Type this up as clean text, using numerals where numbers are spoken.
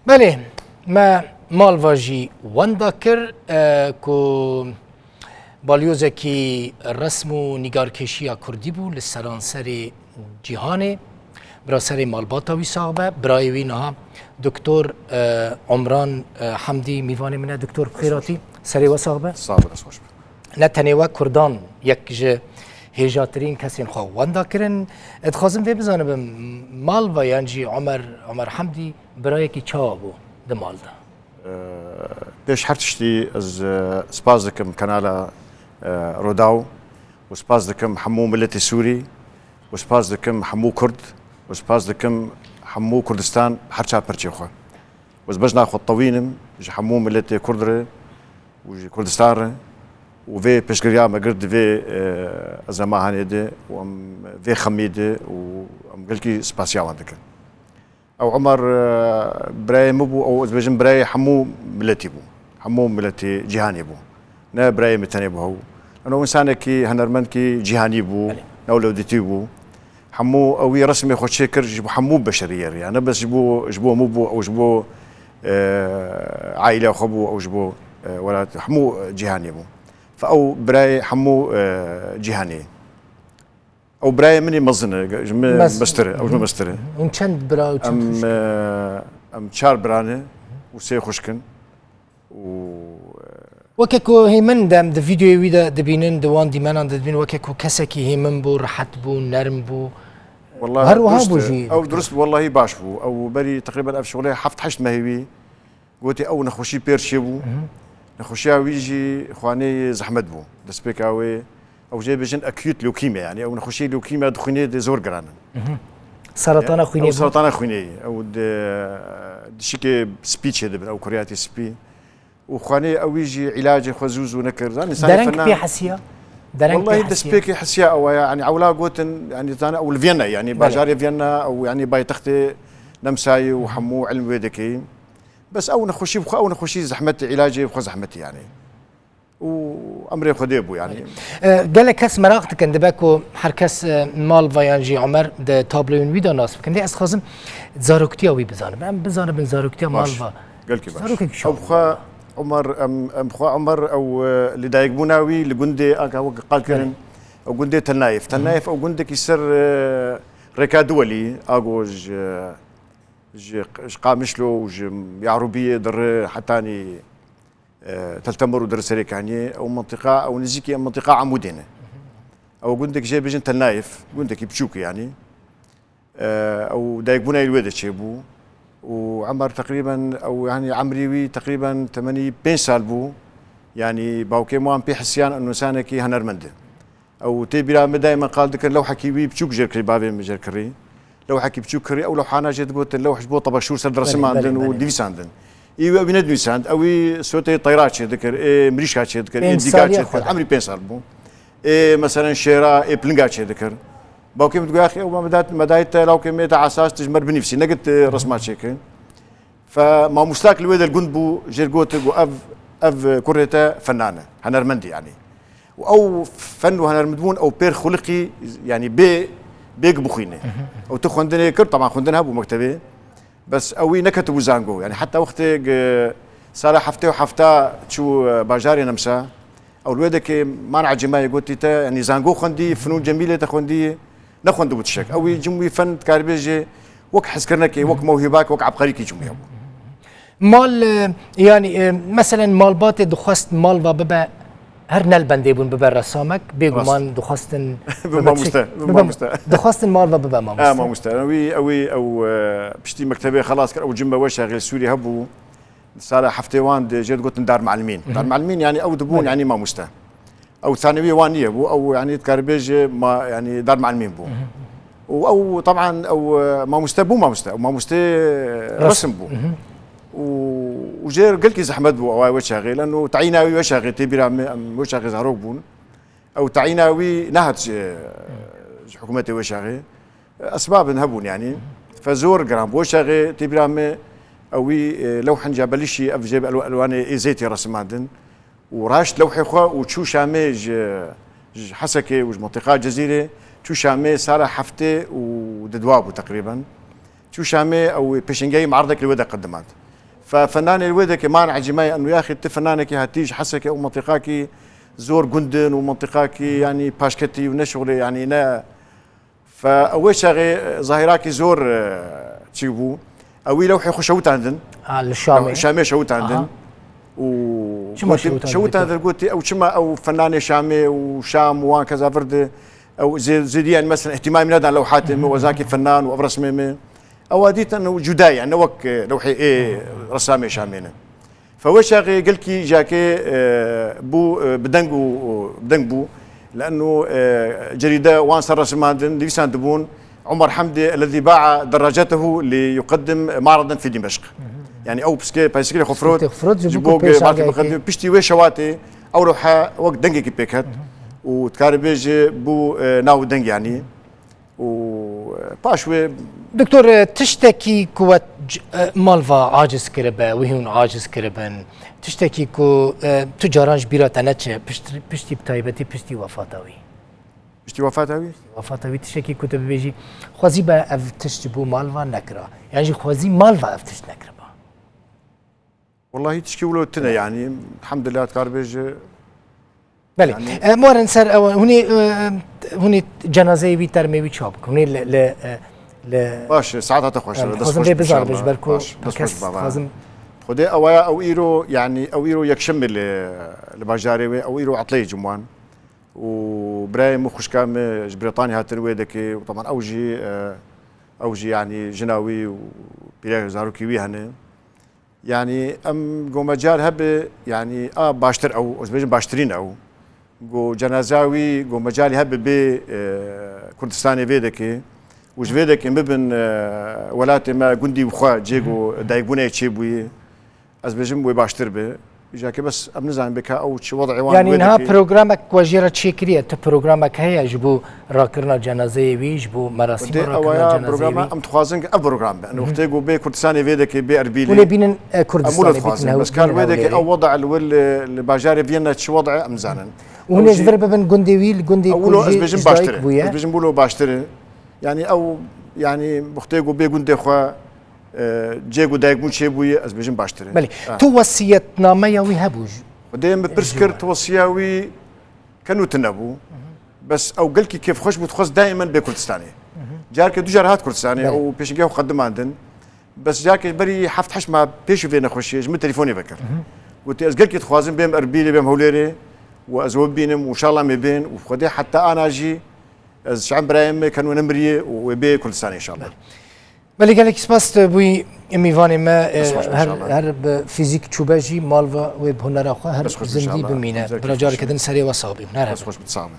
بله ما مالواجی وندا کر کو بالیوزکی رسم و نگارکشی کردی بو لسرانسر جهانه برا سر مالباتا وی صاحبه برای وی نها دکتر عمران حمدی میوان منه دکتر خیراتی سری و صاحبه نه تنها کردان یک جه هجاترین کسین خواه وندا کرن اتخازم فی بزانه به مال و یعنی عمر حمدی برای کی چا بو ده مال ده بيش حرتشتي از سباز دكم كنالا روداو وسباز دكم حمو ملتي سوري وسباز دكم حمو كرد وسباز دكم حمو كردستان حرشا برشي خو وزبجنا خو طوينم حمو ملتي كردره وجي كردستان وفي بشكريا ما قرد في زما هانيده وام في خميده وام قلكي سباسيا عندك او عمر براي مبو او زبجن براي حمو ملتي بو حمو ملتي جهاني بو نا براي متاني بو انه انسان كي هنرمن كي جهاني بو نولودتي بو حمو او رسمي خو شكر جبو حمو بشريه يعني بس جبو مبو او جبو عائله خبو او جبو ولا حمو جهاني بو فاو براي حمو جهاني او براي مني مزنه مستره او مستره ونشند برا ام شار برانه وسي خشكن و وكاكو هيمن دام د فيديو ويدا دبينن دوان دي منان دبين وكاكو كسكي هيمن بو رحت بو نرم بو والله او درست والله باش بو او بري تقريبا اف شغله حفت حشت ما هي قلت او نخوشي بيرشي بو نخوشي ويجي خواني زحمت بو دسبيكاوي او جاي بجن اكيوت لوكيميا يعني او نخوشي لوكيميا دخوني دي زور قرانا سرطان خويني او سرطان خويني او دشيكي سبيتش هذا او كورياتي سبي وخواني او يجي علاج خزوز ونكر زاني درنك في حسيه درنك والله دسبيكي حسيه او يعني عولا قوتن يعني زاني او فيينا يعني باجاري فيينا او يعني بايتختي نمساي وحمو علم ويدكي بس او نخوشي او نخوشي زحمتي علاجي وخو زحمتي يعني وامري خديبو يعني قال لك كاس مراقت كان دباكو حركس مال فيانجي عمر د تابلوين ويدا ناس كان دي اسخازم زاروكتيا وي بزانب ام بزانب من زاروكتيا مالفا قال كي باش او خا عمر ام خا عمر او اللي دايقبوناوي اللي قندي قال كرن او قندي تنايف او قندي كيسر ركا دولي اغوج قامشلو وج يعربيه در حتاني تلتمر ودرسري كاني او منطقه او نزيكي منطقه عمودينه او قندك جاي بجن تنايف قندك بشوك يعني او دايقبونا الويد تشيبو وعمر تقريبا او يعني عمري تقريبا 85 سال بو يعني باوكي موان بي حسيان انه سانكي هنرمند او تيبرا دائما قال ذكر لو حكي بي بشوك جركري بابي مجركري لو حكي بشوك كري او لو حانا جد بوت لو حجبو طبق شور سد رسم عندن وديفيساندن ايوه بندوي ساند اوي صوتي طيرات شي ذكر مريشكا شي ذكر ديكات شي عمري 5 سال بو مثلا شيرا بلنغات شي ذكر باوكي بتقول يا اخي مدايت لو كميت على اساس تجمر بنفسي نقد رسمات شيكين فما مستاك الويد الجند بو جيرجوت اف كوريتا فنانه هنرمندي يعني او فن وهنرمدون او بير خلقي يعني بيق بخينه او تخوندني كر طبعا خوندنها ابو مكتبي بس اوي نكتبوا زانجو يعني حتى وقت صار حفته وحفته شو باجاري نمسا او الويدك ما نعجي ما قلت يعني زانجو خندي فنون جميله تخوندي نخوندو بتشك او جموي فن كاربيجي وك حسكرنكي وك موهباك وك عبقريكي جموي مال يعني مثلا مال بات دخست مال وببا هر نلبندي بون ببا رسامك بيغمان دخستن بما مستا دخستن مال وببا ما مستا ما مستا اوي او بشتي مكتبه خلاص او جنبه واش شغال سوري هبو صار حفتوان جيت قلت دار معلمين دار معلمين يعني او دبون يعني ما مستا او ثانويه وانيه بو او يعني تكاربيج ما يعني دار معلمين بو او طبعا او ما مستا بو ما مستا ما مستا رسم بو وجير قال كي زحمت بو او وشاغي لانه تعيناوي وشاغي تبيرا وشاغي زهروك بون او تعيناوي نهت حكومتي وشاغي اسباب نهبون يعني فزور جرام وشاغي تبيرا اوي لوحن جابلشي اف جيب الوان زيتي رسمادن وراش لوحي خو وتشو شامي حسكي وج منطقه جزيره تشو شامي صار حفته وددوابو تقريبا تشو شامي او بيشنجاي معرضك لودا قدمات ففنان الويدك مانع جماعي انه يا اخي انت فنانك هاتيج حسك او منطقاكي زور جندن ومنطقاكي يعني باشكتي ونشغل يعني نا فاول شغي ظاهراكي زور تشيبو او لوحي خشوت عندن الشامي شامي شوت عندن شما شوت شوت هذا قلت او شما او فنان شامي وشام وان كذا فرد او زي يعني مثلا اهتمامي نادى لوحات وزاكي فنان وابرس ميمي او هديت انه جداي يعني وك لوحي ايه رسامي شامينا فوش قال كي جاكي بو بدنجبو لانه جريده وانس الرسماندن ليسان دبون عمر حمدي الذي باع دراجته ليقدم معرضا في دمشق يعني او باسكي خفروت جيبوك بيشتي وي شواتي او روحا وقت دنجي كي بيكات وتكاربيج بو ناو دنج يعني وباشوي دكتور تشتكي كوت مالفا عاجز كربا وهون عاجز كربن تشتكي كو تجارانج بيرات نتشه بشتي بتايبتي بشتي وفاتاوي وفاتاوي تشتكي كو تبيجي خوازي با اف تشتبو مالفا نكرا يعني خوازي مالفا اف تشت نكرا والله تشكي ولو تنا يعني الحمد لله تكاربيج بله يعني مورن سر هوني جنازه وی ترمي چاب هوني ل باش ساعات تخوش لازم بزار باش بركو لازم خدي او ايرو يعني او ايرو يكشم لباجاري او ايرو عطلي جموان وبرايم خوشكام بريطانيا هاتروي دكي وطبعا اوجي يعني جناوي وبيرا زاروكي هنا يعني ام قومجار هب يعني باشتر او باشترين او جو جنازاوي جو مجالي هب ب كردستاني فيدكي وش فيدك مبن ولات ما جندي وخا جيجو دايبوني تشيبوي از بجم وي باشتر به جاكي بس ام نزعم بك او شي وضعي وان يعني انها برنامجك وجيره تشكريه برنامجك هي جبو راكرنا جنازه وي جبو مراسم راكرنا جنازه برنامج ام تخازن برنامج انه اختيجو بي كردستاني فيدكي بي اربيلي ولا بين كردستاني بس كان فيدكي او وضع الباجاري فينا شي وضع ام زانن وهنا جبر بن جندي اولو از بجم باشتري از بجم بولو باشتري يعني او يعني بختيجو بي جندي خو جيجو دايقون شي بوي از بجم باشتري بلي توصيه نامه وي هبوج وديم برسكر توصياوي كانوا تنبو بس او قال كيف خوش بتخص دائما بكردستاني جارك دو جارهات كردستاني او بيشجاو قدم عندن بس جاك بري حفت حشمه بيش فينا خوشيج من تليفوني بكر قلت از قال كي تخوازن بهم اربيلي بهم هوليري وازوب بينم وان شاء الله ما بين وخدي حتى انا اجي از شعب برايم كانوا نمري وبي كردستاني ان شاء الله بلي قال لك سباست بوي ميفاني ما هر فيزيك تشوباجي مالفا وبهنرا هر زندي بمينا برجار كدن سري وصابي بس خوش بتصابه